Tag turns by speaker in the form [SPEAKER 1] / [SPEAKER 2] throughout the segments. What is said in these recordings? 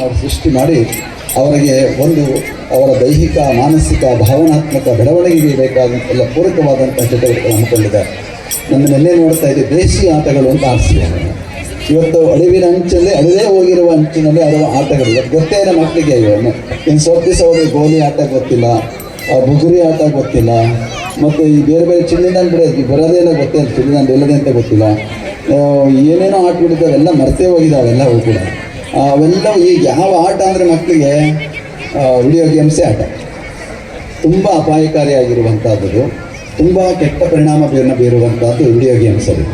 [SPEAKER 1] ಅವರು ಸೃಷ್ಟಿ ಮಾಡಿ ಅವರಿಗೆ ಒಂದು ಅವರ ದೈಹಿಕ ಮಾನಸಿಕ ಭಾವನಾತ್ಮಕ ಬೆಳವಣಿಗೆಗೆ ಬೇಕಾದಂತೆಲ್ಲ ಪೂರಕವಾದಂಥ ಚಟುವಟಿಕೆ ಹಮ್ಮಿಕೊಂಡಿದ್ದಾರೆ. ನನ್ನ ನೆನ್ನೆ ನೋಡ್ತಾ ಇದ್ದೆ ದೇಶಿ ಆಟಗಳು ಅಂತ ಆರಿಸಿದ್ದಾರೆ. ಇವತ್ತು ಅಳಿವಿನ ಅಂಚಲ್ಲಿ ಅಳಿದೇ ಹೋಗಿರುವ ಅಂಚಿನಲ್ಲಿ ಆಡುವ ಆಟಗಳು ಇವತ್ತು ಗೊತ್ತೇ ಇಲ್ಲ ಮಕ್ಕಳಿಗೆ. ಇನ್ನು ಸ್ವಲ್ಪ ದಿವಸ ಹೋಗಿ ಗೋಲಿ ಆಟ ಗೊತ್ತಿಲ್ಲ, ಬುಗುರಿ ಆಟ ಗೊತ್ತಿಲ್ಲ, ಮತ್ತು ಈ ಬೇರೆ ಬೇರೆ ಚಿನ್ನಿದಾಂಡು ಬರೋದೇನೋ ಗೊತ್ತಿಲ್ಲ, ಚಿನ್ನಿದಾಂಡು ಎಲ್ಲದೇ ಅಂತ ಗೊತ್ತಿಲ್ಲ. ಏನೇನೋ ಆಟಗಳಿದ್ದಾವೆ ಎಲ್ಲ ಮರ್ತೇ ಹೋಗಿದ್ದಾವೆ ಎಲ್ಲವೂ ಕೂಡ. ಅವೆಲ್ಲವೂ ಈಗ ಯಾವ ಆಟ ಅಂದರೆ ಮಕ್ಕಳಿಗೆ ವಿಡಿಯೋ ಗೇಮ್ಸೇ ಆಟ. ತುಂಬ ಅಪಾಯಕಾರಿಯಾಗಿರುವಂಥದ್ದು, ತುಂಬ ಕೆಟ್ಟ ಪರಿಣಾಮ ಬೀರುವಂಥದ್ದು ವಿಡಿಯೋ ಗೇಮ್ಸ್ ಅದು.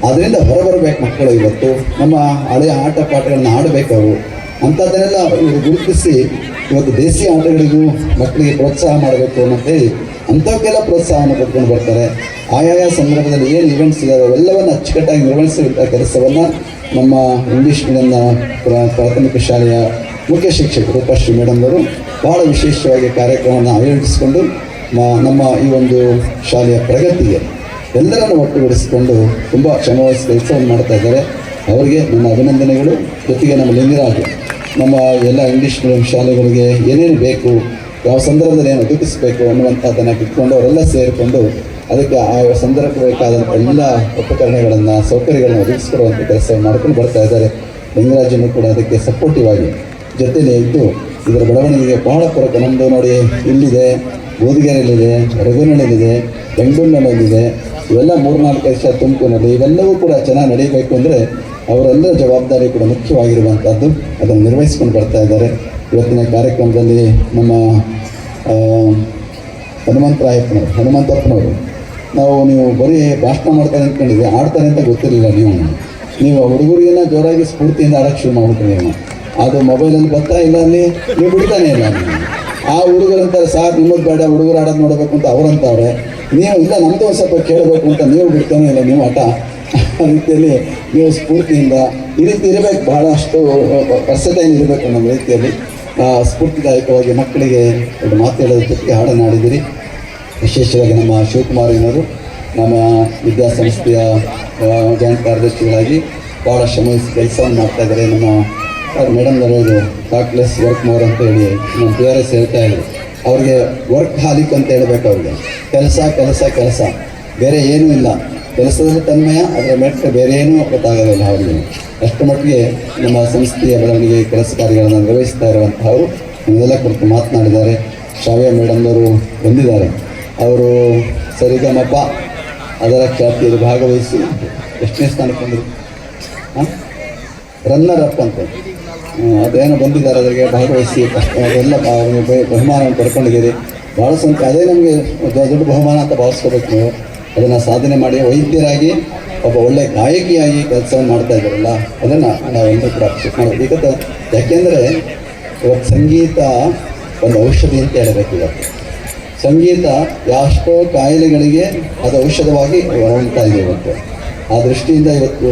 [SPEAKER 1] ಅದರಿಂದ ಹೊರಬರಬೇಕು ಮಕ್ಕಳು. ಇವತ್ತು ನಮ್ಮ ಹಳೆಯ ಆಟ ಪಾಠಗಳನ್ನು ಆಡಬೇಕು ಅವರು. ಅಂಥದ್ದನ್ನೆಲ್ಲ ಇವರು ಗುರುತಿಸಿ ಇವತ್ತು ದೇಸಿ ಆಟಗಳಿಗೂ ಮಕ್ಕಳಿಗೆ ಪ್ರೋತ್ಸಾಹ ಮಾಡಬೇಕು ಅಂತೇಳಿ ಅಂಥವಕ್ಕೆಲ್ಲ ಪ್ರೋತ್ಸಾಹವನ್ನು ಕೊಟ್ಕೊಂಡು ಬರ್ತಾರೆ. ಆಯಾಯ ಸಂದರ್ಭದಲ್ಲಿ ಏನು ಇವೆಂಟ್ಸ್ ಇದ್ದಾವೆ ಅವೆಲ್ಲವನ್ನು ಅಚ್ಚುಕಟ್ಟಾಗಿ ನಿರ್ವಹಿಸುವಂಥ ಕೆಲಸವನ್ನು ನಮ್ಮ ಇಂಗ್ಲೀಷ್ ಮೀಡಿಯಂನ ಪ್ರಾಥಮಿಕ ಶಾಲೆಯ ಮುಖ್ಯ ಶಿಕ್ಷಕರು ರೂಪಶ್ರೀ ಮೇಡಮ್ನವರು ಭಾಳ ವಿಶೇಷವಾಗಿ ಕಾರ್ಯಕ್ರಮವನ್ನು ಆಯೋಜಿಸಿಕೊಂಡು ನಮ್ಮ ಈ ಒಂದು ಶಾಲೆಯ ಪ್ರಗತಿಗೆ ಎಲ್ಲರನ್ನು ಒಟ್ಟುಗೂಡಿಸಿಕೊಂಡು ತುಂಬ ಶ್ರಮವಹಿಸಿ ಕೆಲಸವನ್ನು ಮಾಡ್ತಾ ಇದ್ದಾರೆ. ಅವರಿಗೆ ನನ್ನ ಅಭಿನಂದನೆಗಳು. ಜೊತೆಗೆ ನಮ್ಮ ಲಿಂಗರಾಜು ನಮ್ಮ ಎಲ್ಲ ಇಂಗ್ಲೀಷ್ ಮೀಡಿಯಂ ಶಾಲೆಗಳಿಗೆ ಏನೇನು ಬೇಕು, ಯಾವ ಸಂದರ್ಭದಲ್ಲಿ ಏನು ಒದಗಿಸಬೇಕು ಅನ್ನುವಂಥದ್ದನ್ನು ಇಟ್ಕೊಂಡು ಅವರೆಲ್ಲ ಸೇರಿಕೊಂಡು ಅದಕ್ಕೆ ಆ ಸಂದರ್ಭಕ್ಕೆ ಬೇಕಾದಂಥ ಎಲ್ಲ ಉಪಕರಣಗಳನ್ನು ಸೌಕರ್ಯಗಳನ್ನು ಒದಗಿಸಿಕೊಡುವಂಥ ಕೆಲಸವನ್ನು ಮಾಡ್ಕೊಂಡು ಬರ್ತಾ ಇದ್ದಾರೆ. ಲಿಂಗರಾಜನು ಕೂಡ ಅದಕ್ಕೆ ಸಪೋರ್ಟಿವ್ ಆಗಿ ಜೊತೆಯೇ ಇದ್ದು ಇದರ ಬೆಳವಣಿಗೆಗೆ ಬಹಳ ಪೂರಕ. ನಮ್ಮದು ನೋಡಿ ಇಲ್ಲಿದೆ, ಗೋದಿಗೆರೆಯಲ್ಲಿದೆ, ರಘುನಳ್ಳಿಲಿದೆ, ಬೆಂಗಳೂರಿನಲ್ಲಿದೆ, ಇವೆಲ್ಲ 3-4 ವರ್ಷ ತುಮಕೂರಿನಲ್ಲಿ. ಇವೆಲ್ಲವೂ ಕೂಡ ಚೆನ್ನಾಗಿ ನಡೀಬೇಕು ಅಂದರೆ ಅವರೆಲ್ಲರ ಜವಾಬ್ದಾರಿ ಕೂಡ ಮುಖ್ಯವಾಗಿರುವಂಥದ್ದು. ಅದನ್ನು ನಿರ್ವಹಿಸ್ಕೊಂಡು ಬರ್ತಾ ಇದ್ದಾರೆ. ಇವತ್ತಿನ ಕಾರ್ಯಕ್ರಮದಲ್ಲಿ ನಮ್ಮ ಹನುಮಂತಪ್ಪನವರು ನೀವು ಬರೀ ಭಾಷಣ ಮಾಡ್ತಾರೆ ಅಂದ್ಕೊಂಡಿದ್ದೆ, ಆಡ್ತಾರೆ ಅಂತ ಗೊತ್ತಿರಲಿಲ್ಲ. ನೀವು ಹುಡುಗರಿಗೆಲ್ಲ ಜೋರಾಗಿ ಸ್ಫೂರ್ತಿಯಿಂದ ಆಡೋಕ್ಕೆ ಶುರು ಮಾಡ್ಬಿಟ್ರಿ. ಅದು ಮೊಬೈಲಲ್ಲಿ ಬರ್ತಾ ಇಲ್ಲ, ಅಲ್ಲಿ ನೀವು ಬಿಡ್ತಾನೆ ಇಲ್ಲ. ಆ ಹುಡುಗರಂತಾರೆ ಸಾಕು ನಿಮ್ಮದು ಬೇಡ, ಹುಡುಗರು ಆಡೋದು ನೋಡಬೇಕು ಅಂತ ಅವರಂತವ್ರೆ. ನೀವು ಇಲ್ಲ ನಮ್ಮದು ಒಂದು ಸ್ವಲ್ಪ ಕೇಳಬೇಕು ಅಂತ ನೀವು ಬಿಡ್ತಾನೆ ಇಲ್ಲ. ನೀವು ಆಟ ಆ ರೀತಿಯಲ್ಲಿ ನೀವು ಸ್ಫೂರ್ತಿಯಿಂದ ಈ ರೀತಿ ಇರಬೇಕು. ಬಹಳಷ್ಟು ವರ್ಷಟೈನ್ ಇರಬೇಕು ನಮ್ಮ ರೀತಿಯಲ್ಲಿ ಸ್ಫೂರ್ತಿದಾಯಕವಾಗಿ ಮಕ್ಕಳಿಗೆ ಒಂದು ಮಾತಾಡೋದ್ರ ಜೊತೆಗೆ ಹಾಡನ್ನು ಆಡಿದಿರಿ. ವಿಶೇಷವಾಗಿ ನಮ್ಮ ಶಿವಕುಮಾರನವರು ನಮ್ಮ ವಿದ್ಯಾಸಂಸ್ಥೆಯ ಜಾಯಿಂಟ್ ಕಾರ್ಯದರ್ಶಿಗಳಾಗಿ ಭಾಳ ಶ್ರಮವಹಿಸಿ ಕೆಲಸವನ್ನು ಮಾಡ್ತಾಯಿದ್ದಾರೆ. ನಮ್ಮ ಮೇಡಮ್ನವರು ಟಾಕ್ಲೆಸ್ ವರ್ಕ್ ಮೋರ್ ಅಂತ ಹೇಳಿ ನಮ್ಮ PRS ಹೇಳ್ತಾ ಇದ್ರು. ಅವ್ರಿಗೆ ವರ್ಕ್ ಹಾಲಿಕ್ ಅಂತ ಹೇಳಬೇಕು. ಅವ್ರಿಗೆ ಕೆಲಸ ಕೆಲಸ ಕೆಲಸ, ಬೇರೆ ಏನೂ ಇಲ್ಲ. ಕೆಲಸದಲ್ಲಿ ತನ್ಮಯ, ಅದರ ಮೆಟ್ಟ ಬೇರೆ ಏನೂ ಗೊತ್ತಾಗೋದಿಲ್ಲ ಅವ್ರಿಗೆ. ಅಷ್ಟು ಮಟ್ಟಿಗೆ ನಮ್ಮ ಸಂಸ್ಥೆಯ ಬೆಳವಣಿಗೆ ಕೆಲಸ ಕಾರ್ಯಗಳನ್ನು ನಿರ್ವಹಿಸ್ತಾ ಇರುವಂಥವರು ಇದೆಲ್ಲ ಕುರಿತು ಮಾತನಾಡಿದ್ದಾರೆ. ಶ್ರಾವ್ಯ ಮೇಡಮ್ನವರು ಬಂದಿದ್ದಾರೆ. ಅವರು ಸರಿಗಮಪ ಅದರ ಖ್ಯಾತಿಯಲ್ಲಿ ಭಾಗವಹಿಸಿ ಎಷ್ಟನೇ ಸ್ಥಾನಕ್ಕೆ ಬಂದರು, ರನ್ನರ್ ಅಪ್ ಅಂತ ಅದೇನೋ ಬಂದಿದ್ದಾರೆ. ಅದರಿಗೆ ಭಾಗವಹಿಸಿ ಅದೆಲ್ಲ ಬಹುಮಾನವನ್ನು ಪಡ್ಕೊಂಡಿದ್ದೀರಿ. ಭಾಳ ಅದೇ ನಮಗೆ ದೊಡ್ಡ ಬಹುಮಾನ ಅಂತ ಭಾವಿಸ್ಕೋಬೇಕು. ನೀವು ಅದನ್ನು ಸಾಧನೆ ಮಾಡಿ ವೈದ್ಯರಾಗಿ ಒಬ್ಬ ಒಳ್ಳೆಯ ಗಾಯಕಿಯಾಗಿ ಕೆಲಸವನ್ನು ಮಾಡ್ತಾ ಇದ್ದಾರಲ್ಲ, ಅದನ್ನು ನಾವೆಲ್ಲರೂ ಕೂಡ ಅಪ್ರಿಷಿಯೇಟ್ ಮಾಡಬೇಕು. ಈಗ ಯಾಕೆಂದರೆ ಇವತ್ತು ಸಂಗೀತ ಒಂದು ಔಷಧಿ ಅಂತ ಹೇಳಬೇಕು. ಇವತ್ತು ಸಂಗೀತ ಎಷ್ಟೋ ಕಾಯಿಲೆಗಳಿಗೆ ಅದು ಔಷಧವಾಗಿ ಹೊರಡ್ತಾ ಇದೆ ಇವತ್ತು. ಆ ದೃಷ್ಟಿಯಿಂದ ಇವತ್ತು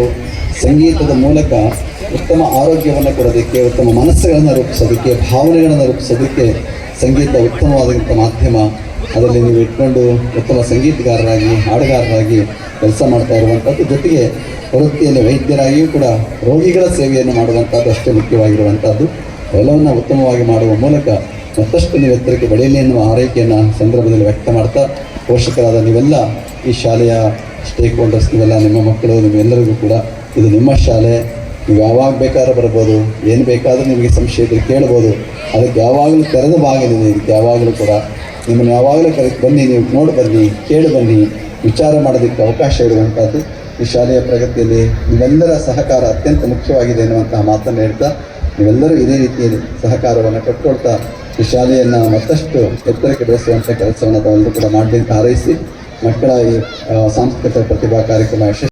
[SPEAKER 1] ಸಂಗೀತದ ಮೂಲಕ ಉತ್ತಮ ಆರೋಗ್ಯವನ್ನು ಕೊಡೋದಕ್ಕೆ, ಉತ್ತಮ ಮನಸ್ಸುಗಳನ್ನು ರೂಪಿಸೋದಕ್ಕೆ, ಭಾವನೆಗಳನ್ನು ರೂಪಿಸೋದಕ್ಕೆ ಸಂಗೀತ ಉತ್ತಮವಾದಂಥ ಮಾಧ್ಯಮ. ಅದರಲ್ಲಿ ನೀವು ಇಟ್ಕೊಂಡು ಉತ್ತಮ ಸಂಗೀತಗಾರರಾಗಿ, ಹಾಡುಗಾರರಾಗಿ ಕೆಲಸ ಮಾಡ್ತಾ ಇರುವಂಥದ್ದು. ಜೊತೆಗೆ ವೃತ್ತಿಯಲ್ಲಿ ವೈದ್ಯರಾಗಿಯೂ ಕೂಡ ರೋಗಿಗಳ ಸೇವೆಯನ್ನು ಮಾಡುವಂಥದ್ದು ಅಷ್ಟೇ ಮುಖ್ಯವಾಗಿರುವಂಥದ್ದು. ಎಲ್ಲವನ್ನು ಉತ್ತಮವಾಗಿ ಮಾಡುವ ಮೂಲಕ ಮತ್ತಷ್ಟು ನೀವು ಎತ್ತರಕ್ಕೆ ಬೆಳೆಯಲಿ ಎನ್ನುವ ಆರೈಕೆಯನ್ನು ಸಂದರ್ಭದಲ್ಲಿ ವ್ಯಕ್ತ ಮಾಡ್ತಾ, ಪೋಷಕರಾದ ನೀವೆಲ್ಲ ಈ ಶಾಲೆಯ ಸ್ಟೇಕ್ ಹೋಲ್ಡರ್ಸ್, ನೀವೆಲ್ಲ ನಿಮ್ಮ ಮಕ್ಕಳು, ನಿಮ್ಮೆಲ್ಲರಿಗೂ ಕೂಡ ಇದು ನಿಮ್ಮ ಶಾಲೆ. ನೀವು ಯಾವಾಗ ಬೇಕಾದ್ರೂ ಬರ್ಬೋದು, ಏನು ಬೇಕಾದರೂ ನಿಮಗೆ ಸಂಶಯ ಇದ್ದರೆ ಕೇಳ್ಬೋದು. ಅದಕ್ಕೆ ಯಾವಾಗಲೂ ತೆರೆದ ಬಾಗಿಲಿದೆ. ಇದಕ್ಕೆ ಯಾವಾಗಲೂ ಕೂಡ ನಿಮ್ಮನ್ನು ಯಾವಾಗಲೂ ಬನ್ನಿ, ನೀವು ನೋಡಿ ಬನ್ನಿ, ಕೇಳಿ ಬನ್ನಿ, ವಿಚಾರ ಮಾಡೋದಕ್ಕೆ ಅವಕಾಶ ಇರುವಂಥದ್ದು. ಈ ಶಾಲೆಯ ಪ್ರಗತಿಯಲ್ಲಿ ನೀವೆಲ್ಲರ ಸಹಕಾರ ಅತ್ಯಂತ ಮುಖ್ಯವಾಗಿದೆ ಎನ್ನುವಂತಹ ಮಾತನ್ನು ಹೇಳ್ತಾ, ನೀವೆಲ್ಲರೂ ಇದೇ ರೀತಿಯಲ್ಲಿ ಸಹಕಾರವನ್ನು ಕೊಟ್ಕೊಳ್ತಾ ಈ ಶಾಲೆಯನ್ನು ಮತ್ತಷ್ಟು ಎತ್ತರಕ್ಕೆ ಬೆಳೆಸುವಂಥ ಕೆಲಸವನ್ನು ತಾವೆಲ್ಲರೂ ಕೂಡ ಮಾಡಲಿ ಅಂತ ಹಾರೈಸಿ, ಮಕ್ಕಳ ಈ ಸಾಂಸ್ಕೃತಿಕ ಪ್ರತಿಭಾ ಕಾರ್ಯಕ್ರಮ ಯಶಸ್ವಿ